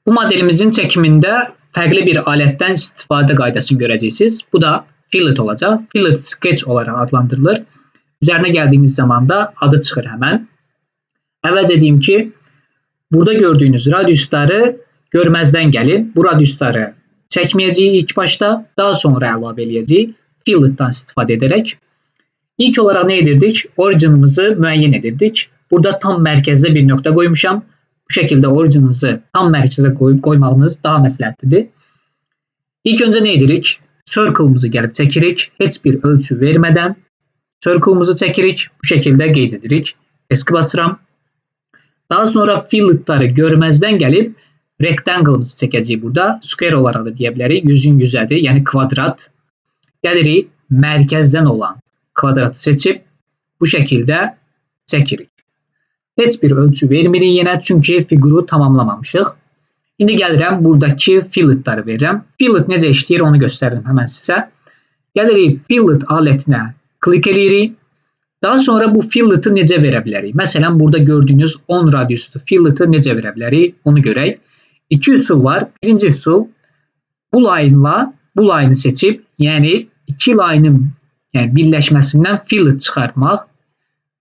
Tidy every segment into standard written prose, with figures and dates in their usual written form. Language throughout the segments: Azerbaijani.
Bu modelimizin çəkimində fərqli bir alətdən istifadə qaydasını görəcəksiniz. Bu da fillet olacaq. Fillet sketch olaraq adlandırılır. Üzərinə gəldiyiniz zaman da adı çıxır həmən. Əvvəlcə deyim ki, burada gördüyünüz radiusları görməzdən gəlin. Bu radiusları çəkməyəcəyik ilk başda, daha sonra əlavə edəcəyik filletdən istifadə edərək. İlk olaraq nə edirdik? Originimizi müəyyən edirdik. Burada tam mərkəzdə bir nöqtə qoymuşam. Bu şəkildə origininizi tam mərkəzə qoymağınız daha məsləhətlidir. İlk öncə nə edirik? Circle'ımızı gəlib çəkirik. Heç bir ölçü vermədən circle'ımızı çəkirik. Bu şəkildə qeyd edirik. Eski basıram. Daha sonra filletləri görməzdən gəlib rectangle'ımızı çəkəcəyik burada. Square olaraq da deyə bilərik. 100-ün 100-ədir, yəni kvadrat. Gəlirik mərkəzdən olan kvadratı seçib bu şəkildə çəkirik. Heç bir ölçü vermirik yenə, çünki fiquru tamamlamamışıq. İndi gəlirəm, buradakı filletləri verirəm. Fillet necə işləyir, onu göstərdim həmən sizə. Gəlirik fillet alətinə klik edirik. Daha sonra bu filleti necə verə bilərik? Məsələn, burada gördüyünüz 10 radiuslu filleti necə verə bilərik? Onu görək. İki üsul var. Birinci üsul bu line'la bu line'ı seçib, yəni iki line'ın birləşməsindən fillet çıxartmaq.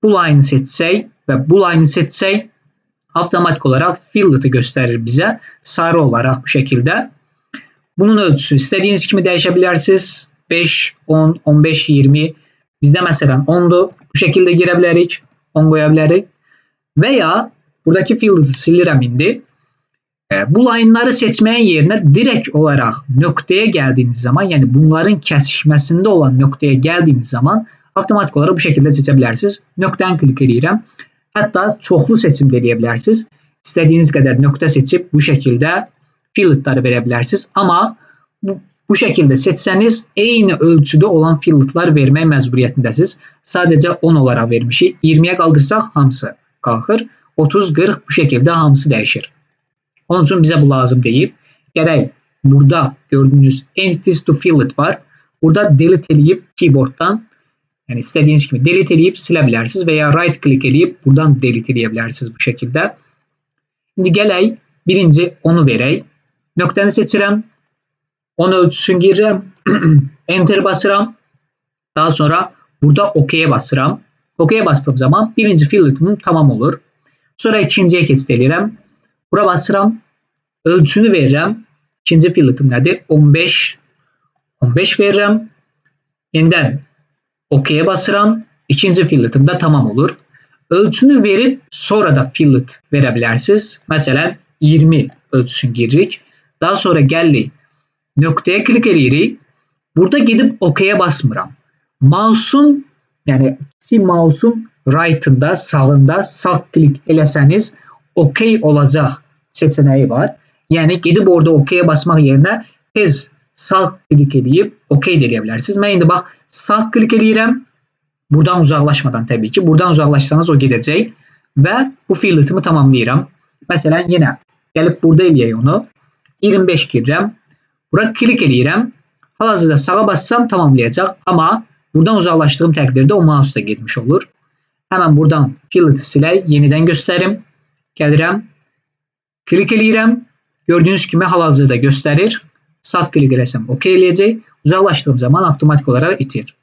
Bu line'ı seçsək və bu line'ı seçsək, avtomatik olaraq filleti göstərir bizə sarı olaraq bu şəkildə. Bunun ölçüsü istədiyiniz kimi dəyişə bilərsiniz. 5, 10, 15, 20. Bizdə məsələn 10'dur. Bu şəkildə girə bilərik. 10 qoya bilərik. Və ya buradakı filleti silirəm indi. Bu line'ları seçməyin yerinə direkt olaraq nöqtəyə gəldiyiniz zaman, yəni bunların kəsişməsində olan nöqtəyə gəldiyiniz zaman avtomatik olaraq bu şəkildə seçə bilərsiniz. Nöqtəni klik edirəm. Hətta çoxlu seçim də edə bilərsiniz. İstədiyiniz qədər nöqtə seçib bu şəkildə filletləri verə bilərsiniz. Amma bu şəkildə seçsəniz eyni ölçüdə olan filletlər vermək məcburiyyətindəsiniz. Sadəcə 10 olaraq vermişik. 20'yə qaldırsaq hamısı qalxır. 30, 40 bu şəkildə hamısı dəyişir. Onun üçün bizə bu lazım deyil. Gərək burada gördüyünüz Entities to Fillet var. Burada delete eləyib keyboarddan, yəni istədiyiniz kimi delete eləyib silə bilərsiniz və ya right click eləyib buradan delete eləyə bilərsiniz bu şəkildə. İndi gələk, birinci onu verək. Nöqtəni seçirəm. 10 ölçüsünü girirəm. Enter basıram. Daha sonra burada OK'ye basıram. OK'ye bastığım zaman birinci filletim tamam olur. Sonra ikinciyə keçid edirəm. Bura basıram. Ölçünü verirəm. İkinci filletim nədir? 15. 15 verirəm. Yeniden OK'ye basıram. İkinci filletim də tamam olur. Ölçünü verib sonra da fillet verə bilərsiniz. Məsələn 20 ölçüsünü giririk. Daha sonra gəlirik. Nöqtəyə klik edirik. Burada gedib OK'ye basmıram. Mouse'un, yəni mouse'un right'ında, sağında sağ klik eləsəniz OK olacaq seçeneği var. Yəni gedib orada OK'ye basmaq yerinə tez sağ klik edib OK deyə bilərsiniz. Mən indi bax sağ klik edirəm. Buradan uzaqlaşmadan təbii ki. Buradan uzaqlaşsanız o gedəcək və bu filletimi tamamlayıram. Məsələn yenə gəlib burada eləyək onu. 25 girirəm. Bura klik edirəm. Hal-hazırda sağa bassam tamamlayacaq. Amma buradan uzaqlaşdığım təqdirdə o mouse da getmiş olur. Həmən buradan filleti silək. Yenidən göstərim. Gəlirəm. Klik edirəm. Gördüyünüz kimi hal-hazırda göstərir. Sağ klik eləsəm OK eləyəcək. Uzaqlaşdığım zaman avtomatik olaraq itir.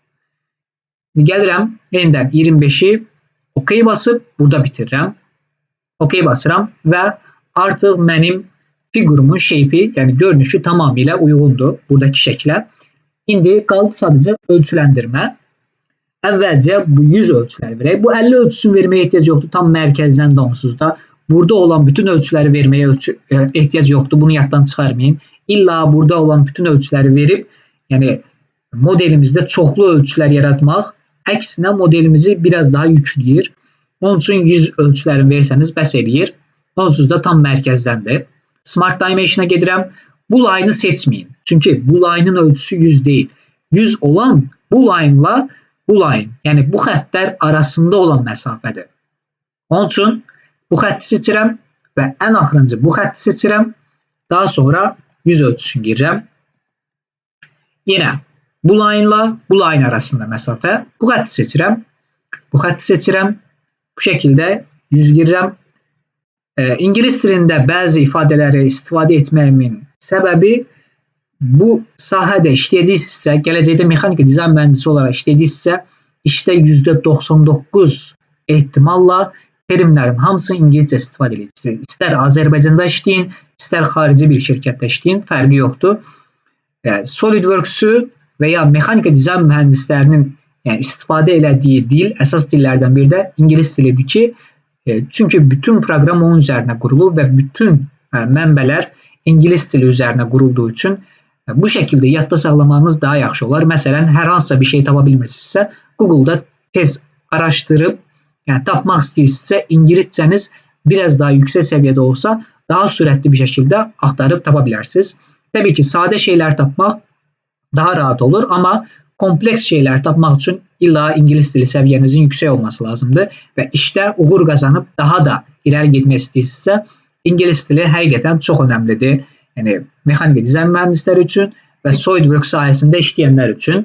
Gəlirəm. Yenidən 25'i OK basıb burada bitirirəm. OK basıram və artıq mənim figurumun shape'i, yəni görünüşü tamamilə uyğundur buradakı şəklə. İndi qaldı sadəcə ölçüləndirmə. Əvvəlcə bu 100 ölçüləri verək. Bu 50 ölçüsünü verməyə ehtiyac yoxdur. Tam mərkəzdən də onsuz da. Burada olan bütün ölçüləri verməyə ehtiyac yoxdur. Bunu yaddan çıxarmayın. İlla burada olan bütün ölçüləri verib, yəni modelimizdə çoxlu ölçülər yaratmaq əksinə modelimizi biraz daha yükləyir. Onun üçün 100 ölçülərini versəniz bəs eləyir. Onsuz da tam mərkəzdəndir. Smart Dimension'a gedirəm. Bu line'ı seçməyin. Çünki bu line'ın ölçüsü 100 deyil. 100 olan bu line'la bu line, yəni bu xəttlər arasında olan məsafədir. Onun üçün bu xətti seçirəm və ən axırıncı bu xətti seçirəm. Daha sonra 100 ölçüsünü girirəm. Yenə bu line'la bu line arasında məsafə. Bu xətti seçirəm. Bu xətti seçirəm. Bu şəkildə 100 girirəm. İngilis dilində bəzi ifadələri istifadə etməyimin səbəbi bu sahədə işləyəcəksinizsə, gələcəkdə mexanika dizayn mühəndisi olaraq işləyəcəksinizsə, işdə %99 ehtimalla terimlərin hamısını ingiliscə istifadə edəcəksiniz. İstər Azərbaycanda işləyin, istər xarici bir şirkətdə işləyin, fərqi yoxdur. SolidWorks-u və ya mexanika dizayn mühəndislərinin istifadə elədiyi dil, əsas dillərdən biri də ingilis dilidir ki, çünki bütün proqram onun üzərinə qurulur və bütün mənbələr ingilis dili üzərinə qurulduğu üçün bu şəkildə yadda saxlamanız daha yaxşı olar. Məsələn, hər hansısa bir şey tapa bilmirsinizsə, Google-da tez araşdırıb, tapmaq istəyirsinizsə, ingiliscəniz biraz daha yüksək səviyyədə olsa, daha sürətli bir şəkildə axtarıb tapa bilərsiniz. Təbii ki, sadə şeylər tapmaq daha rahat olur, amma kompleks şeylər tapmaq üçün illa ingilis dili səviyyənizin yüksək olması lazımdır və işdə uğur qazanıb daha da irəli getmək istəyirsinizsə, ingilis dili həqiqətən çox önəmlidir. Yəni, mexanika dizayn mühəndisləri üçün və SolidWorks sahəsində işləyənlər üçün.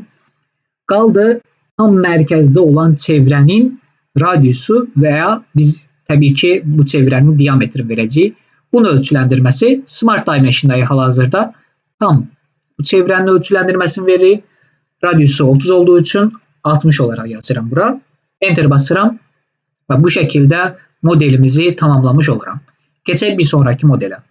Qaldı tam mərkəzdə olan çevrənin radiusu və ya biz təbii ki, bu çevrənin diametrini verəcəyik. Bunun ölçüləndirməsi Smart Dimension-dayı hal-hazırda tam bu çevrənin ölçüləndirməsini veririk. Radiusu 30 olduğu üçün 60 olaraq yazıram bura. Enter basıram və bu şəkildə modelimizi tamamlamış oluram. Keçək bir sonraki modelə.